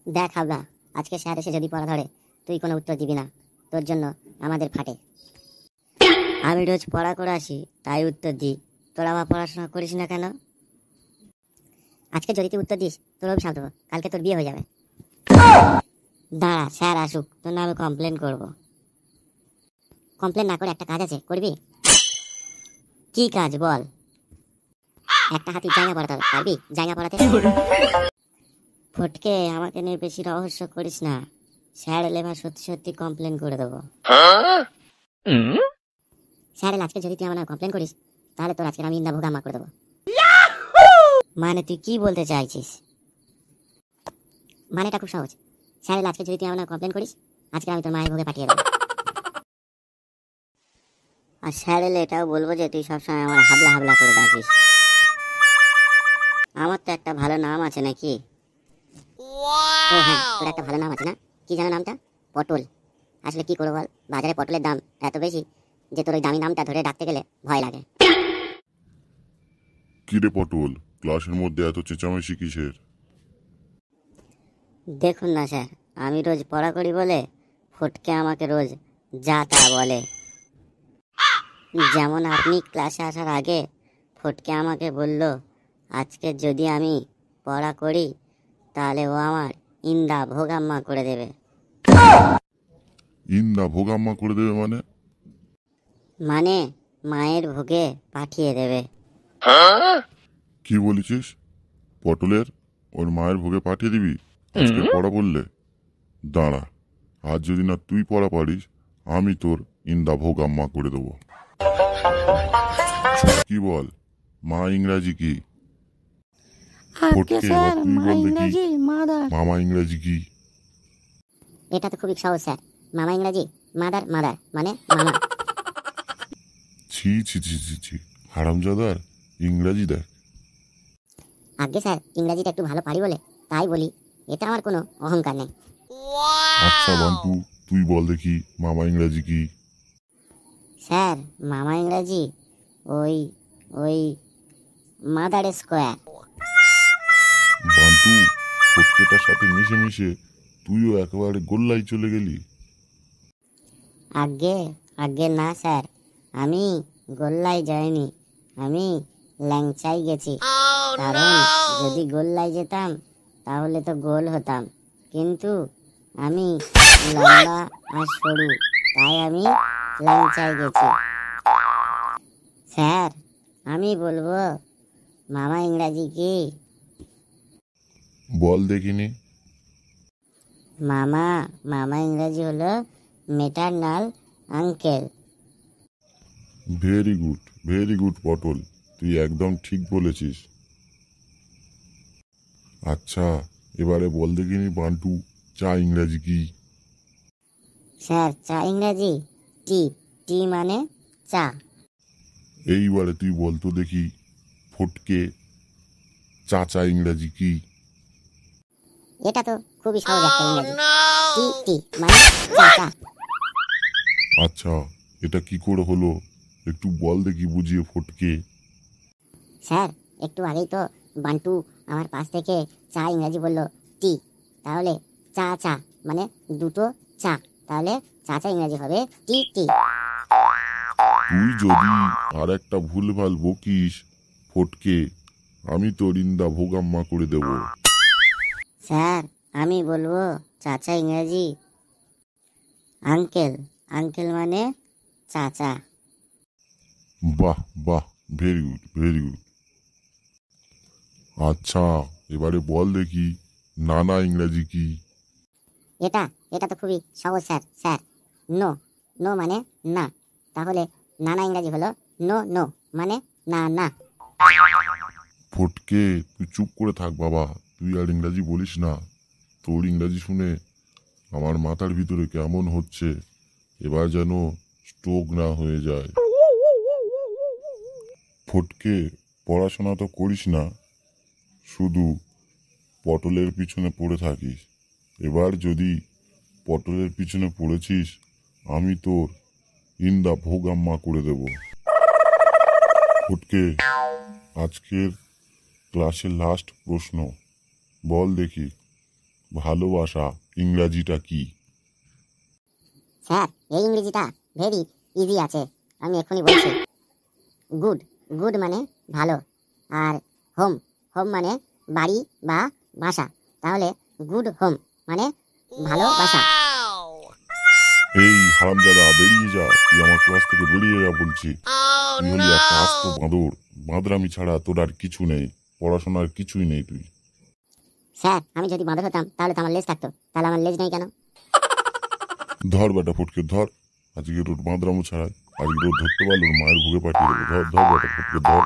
দেখ হাবলা, আজকে স্যার এসে যদি পড়া ধরে তুই কোনো উত্তর দিবি না, তোর জন্য আমাদের ফাটে। আমি রোজ পড়া করে আসি তাই উত্তর দিই, তোরা আবার পড়াশোনা করিস না কেন? আজকে যদি তুই উত্তর দিস তোর অভিশাপ দেবো, কালকে তোর বিয়ে হয়ে যাবে। দাঁড়া স্যার আসুক, তোর নামে কমপ্লেন করব। কমপ্লেন না করে একটা কাজ আছে, করবি? কি কাজ বল? একটা হাতি জায়গা পড়াতে হবে, পারবি জায়গা পড়াতে? ফটকে আমাকে নিয়ে বেশি রহস্য করিস না, স্যার এলে এবার সত্যি সত্যি কমপ্লেন করে দেবো। স্যার এলে আজকে যদি তুই আমার কমপ্লেন করিস তাহলে তোর আজকে আমি ইন্দা ভোগাম্মা করে দেবো। মানে তুই কি বলতে চাইছিস? মানেটা খুব সহজ, স্যার এলে আজকে যদি তুই আমার কমপ্লেন করিস আজকে আমি তোর মায়ের ভোগে পাঠিয়ে দেবো। আর স্যার এলে এটাও বলবো যে তুই সবসময় আমার হাবলা হাবলা করে ডাকিস। আমার তো একটা ভালো নাম আছে নাকি? ও হ্যাঁ, তোর একটা ভালো নাম আছে না, কি জানো নামটা? পটল। আসলে কি করবো বল, বাজারে পটলের দাম এত বেশি যে তোর ওই দামি নামটা ধরে ডাকতে গেলে ভয় লাগে। কিরে পটল, ক্লাসের মধ্যে এত চেঁচামেচি কিসের? দেখুন না স্যার, আমি রোজ পড়া করি বলে ফটকে আমাকে রোজ যা তা বলে। যেমন আপনি ক্লাসে আসার আগে ফটকে আমাকে বলল আজকে যদি আমি পড়া করি তাহলে ও আমার ইন্দা ভোগাম্মা করে দেবে। ইন্দা ভোগাম্মা করে দেবে মানে? মানে মায়ের ভোগে পাঠিয়ে দেবে। কি বলেছিস? পটলের ওর মায়ের ভোগে পাঠিয়ে দিবি আজকে পড়া বললে? দাঁড়া, আজ যদি না তুই পড়া পারিস আমি তোর ইন্দা ভোগাম্মা করে দেবো। কি বল, মা ইংরাজি কি? ফটকে এবার তুই বল দেখি, মামা ইংরাজি কি? এটা তো খুবই সহজ স্যার, মামা ইংরাজি মাদার, মাদার মানে মামা। ছি ছি ছি ছি ছি, হারামজাদার ইংরাজি দেখ। আগে স্যার ইংরাজিটা একটু ভালো পারি বলে তাই বলি, এটা আমার কোনো অহংকার নেই। আচ্ছা বান্টু, তুই বল দেখি মামা ইংরাজি কি? স্যার মামা ইংরাজি ওই ওই মাদার স্কোয়ার। বান্টু, ফটকেটার সাথে মিশে মিশে তুইও একেবারে গোল্লাই চলে গেলি। আগে আগে না স্যার, আমি গোল্লাই যাইনি, আমি ল্যাংচাই গেছি। কারণ যদি গোল্লাই যেতাম তাহলে তো গোল হতাম, কিন্তু আমি লম্বা আর সরু তাই আমি ল্যাংচাই গেছি। স্যার আমি বলবো মামা ইংরাজি কি? বল দেখিনি। মামা মামা ইংরাজি হলো মেটারনাল আঙ্কেল। ভেরি গুড পটল, তুই একদম ঠিক বলেছিস। আচ্ছা এবারে বল দেখিনি বান্টু, চা ইংরাজি কি? স্যার চা ইংরাজি টি, টি মানে চা। এইবারে তুই বলতো দেখি ফটকে, চাচা ইংরাজি কি? এটা তো খুবই সহজ একটা ইংরাজি, টি টি মানে চা চা। আচ্ছা এটা কি করে হলো, একটু বল দেখি বুঝিয়ে ফটকে। স্যার একটু আগেই তো বান্টু আমার পাশ থেকে চা ইংরাজি বলল টি, তাহলে চা চা মানে দুটো চা, তাহলে চা চা ইংরাজি হবে টি টি। তুই যদি আর একটা ভুলভাল বকিস ফটকে, আমি তোর ইন্দা ভোগাম্মা করে দেব। স্যার আমি বলবো চাচা ইংরাজি আঙ্কেল, আঙ্কেল মানে চাচা। বাহ বাহ, ভেরি গুড। আচ্ছা এবারে বল দেখি নানা ইংরাজি কি? এটা এটা তো খুবই সহজ স্যার। স্যার নো, নো মানে না, তাহলে নানা ইংরাজি হলো নো নো মানে না না। ফটকে তুই চুপ করে থাক বাবা, তুই আর ইংরাজি বলিস না। তোর ইংরাজি শুনে আমার মাথার ভিতরে কেমন হচ্ছে, এবার যেন স্ট্রোক না হয়ে যায়। ফটকে পড়াশোনা তো করিস না, শুধু পটলের পিছনে পড়ে থাকিস। এবার যদি পটলের পিছনে পড়েছিস আমি তোর ইন্দা ভোগাম্মা করে দেব। ফটকে, আজকের ক্লাসের লাস্ট প্রশ্ন, বল দেখি ভালোবাসা ইংরাজিটা কি? স্যার এই ইংরেজিটা ভেরি ইজি আছে, আমি এক্ষুনি বলছি। গুড, গুড মানে ভালো, আর হোম, হোম মানে বাড়ি বা বাসা, তাহলে গুড হোম মানে ভালোবাসা। এই হারামজাদা বেরিয়ে যা, তুই আমার ক্লাস থেকে বেরিয়ে যা বলছি। তুই হলি একটা আস্ত বাঁদর, বাঁদরামি ছাড়া তোর আর কিছু নেই, পড়াশোনার কিছুই নেই তুই। স্যার আমি যদি বাঁদর হতাম তাহলে তো আমার লেজ থাকতো, তাহলে আমার লেজ নেই কেন? ধর বেটা ফটকে ধর, আজকে রোড বাঁদরামো ছাড়ায়, আজকে রোড ধরতে পারলো ওর মায়ের ভুগে পাঠিয়ে দেবো। ধর ধর বেটা ফটকে ধর।